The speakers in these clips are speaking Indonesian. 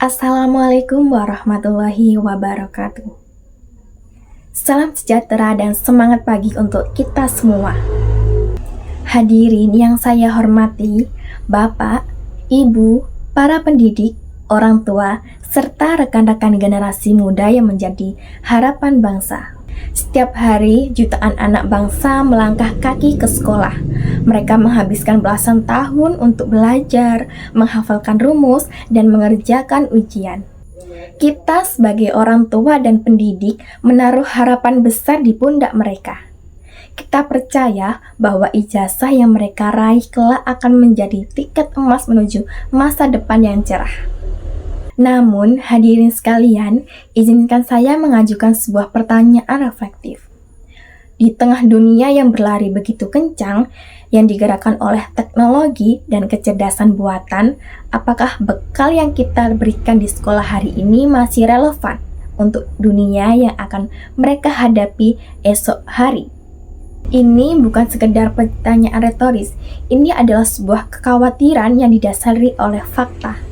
Assalamualaikum warahmatullahi wabarakatuh. Salam sejahtera dan semangat pagi untuk kita semua. Hadirin yang saya hormati, Bapak, Ibu, para pendidik, orang tua, serta rekan-rekan generasi muda yang menjadi harapan bangsa. Setiap hari, jutaan anak bangsa melangkah kaki ke sekolah. Mereka menghabiskan belasan tahun untuk belajar, menghafalkan rumus, dan mengerjakan ujian. Kita sebagai orang tua dan pendidik menaruh harapan besar di pundak mereka. Kita percaya bahwa ijazah yang mereka raih kelak akan menjadi tiket emas menuju masa depan yang cerah. Namun, hadirin sekalian, izinkan saya mengajukan sebuah pertanyaan reflektif. Di tengah dunia yang berlari begitu kencang, yang digerakkan oleh teknologi dan kecerdasan buatan, apakah bekal yang kita berikan di sekolah hari ini masih relevan untuk dunia yang akan mereka hadapi esok hari? Ini bukan sekedar pertanyaan retoris, ini adalah sebuah kekhawatiran yang didasari oleh fakta.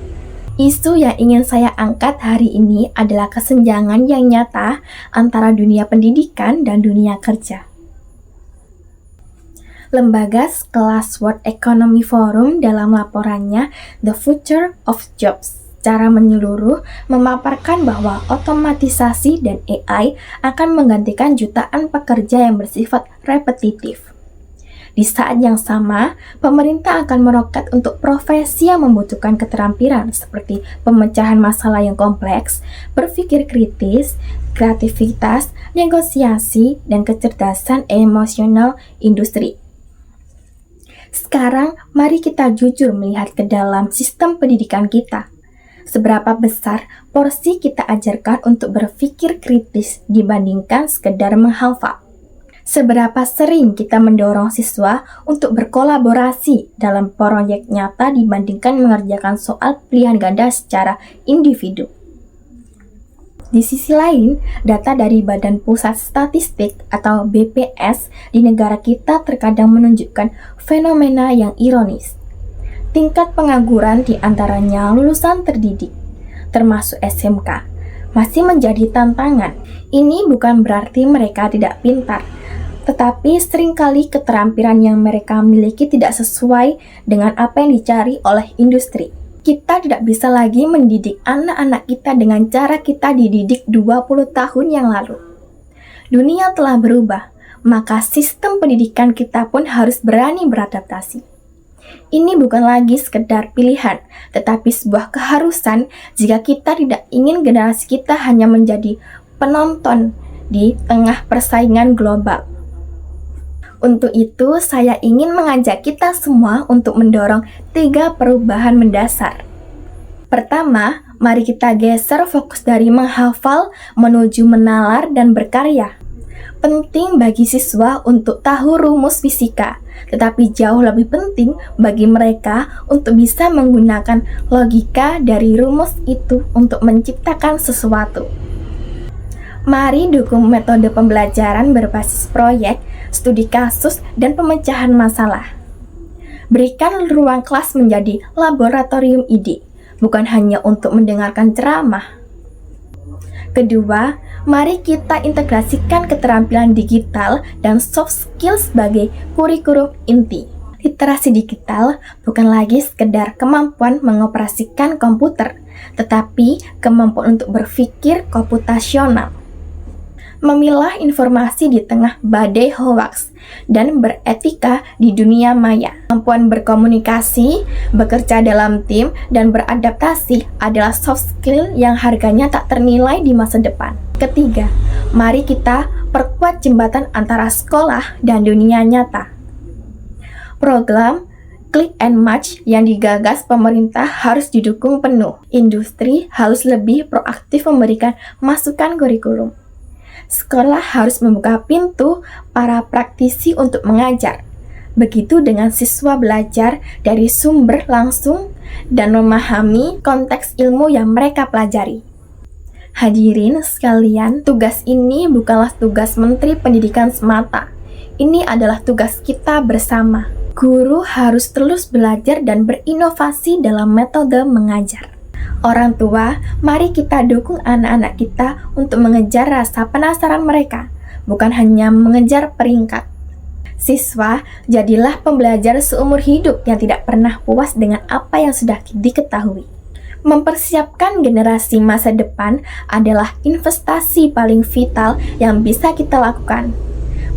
Isu yang ingin saya angkat hari ini adalah kesenjangan yang nyata antara dunia pendidikan dan dunia kerja. Lembaga sekelas World Economic Forum dalam laporannya The Future of Jobs secara menyeluruh memaparkan bahwa otomatisasi dan AI akan menggantikan jutaan pekerja yang bersifat repetitif. Di saat yang sama, pemerintah akan meroket untuk profesi yang membutuhkan keterampilan seperti pemecahan masalah yang kompleks, berpikir kritis, kreativitas, negosiasi, dan kecerdasan emosional industri. Sekarang, mari kita jujur melihat ke dalam sistem pendidikan kita. Seberapa besar porsi kita ajarkan untuk berpikir kritis dibandingkan sekedar menghafal? Seberapa sering kita mendorong siswa untuk berkolaborasi dalam proyek nyata dibandingkan mengerjakan soal pilihan ganda secara individu? Di sisi lain, data dari Badan Pusat Statistik atau BPS di negara kita terkadang menunjukkan fenomena yang ironis. Tingkat pengangguran di antaranya lulusan terdidik, termasuk SMK, masih menjadi tantangan. Ini bukan berarti mereka tidak pintar, tetapi seringkali keterampilan yang mereka miliki tidak sesuai dengan apa yang dicari oleh industri. Kita tidak bisa lagi mendidik anak-anak kita dengan cara kita dididik 20 tahun yang lalu. Dunia telah berubah, maka sistem pendidikan kita pun harus berani beradaptasi. Ini bukan lagi sekedar pilihan, tetapi sebuah keharusan jika kita tidak ingin generasi kita hanya menjadi penonton di tengah persaingan global. Untuk itu, saya ingin mengajak kita semua untuk mendorong 3 perubahan mendasar. Pertama, mari kita geser fokus dari menghafal menuju menalar dan berkarya. Penting bagi siswa untuk tahu rumus fisika, tetapi jauh lebih penting bagi mereka untuk bisa menggunakan logika dari rumus itu untuk menciptakan sesuatu. Mari dukung metode pembelajaran berbasis proyek, studi kasus, dan pemecahan masalah. Berikan ruang kelas menjadi laboratorium ide, bukan hanya untuk mendengarkan ceramah. Kedua, mari kita integrasikan keterampilan digital dan soft skills sebagai kurikulum inti. Literasi digital bukan lagi sekedar kemampuan mengoperasikan komputer, tetapi kemampuan untuk berpikir komputasional, memilah informasi di tengah badai hoaks, dan beretika di dunia maya. Kemampuan berkomunikasi, bekerja dalam tim, dan beradaptasi adalah soft skill yang harganya tak ternilai di masa depan. Ketiga, mari kita perkuat jembatan antara sekolah dan dunia nyata. Program Click and Match yang digagas pemerintah harus didukung penuh. Industri harus lebih proaktif memberikan masukan kurikulum. Sekolah harus membuka pintu para praktisi untuk mengajar. Begitu dengan siswa belajar dari sumber langsung dan memahami konteks ilmu yang mereka pelajari. Hadirin sekalian, tugas ini bukanlah tugas Menteri Pendidikan semata. Ini adalah tugas kita bersama. Guru harus terus belajar dan berinovasi dalam metode mengajar. Orang tua, mari kita dukung anak-anak kita untuk mengejar rasa penasaran mereka, bukan hanya mengejar peringkat. Siswa, jadilah pembelajar seumur hidup yang tidak pernah puas dengan apa yang sudah diketahui. Mempersiapkan generasi masa depan adalah investasi paling vital yang bisa kita lakukan.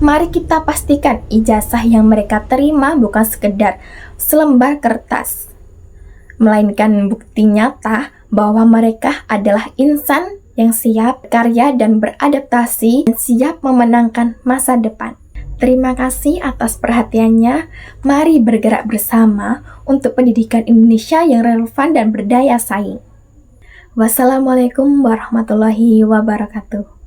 Mari kita pastikan ijazah yang mereka terima bukan sekedar selembar kertas, melainkan bukti nyata bahwa mereka adalah insan yang siap karya dan beradaptasi dan siap memenangkan masa depan. Terima kasih atas perhatiannya. Mari bergerak bersama untuk pendidikan Indonesia yang relevan dan berdaya saing. Wassalamualaikum warahmatullahi wabarakatuh.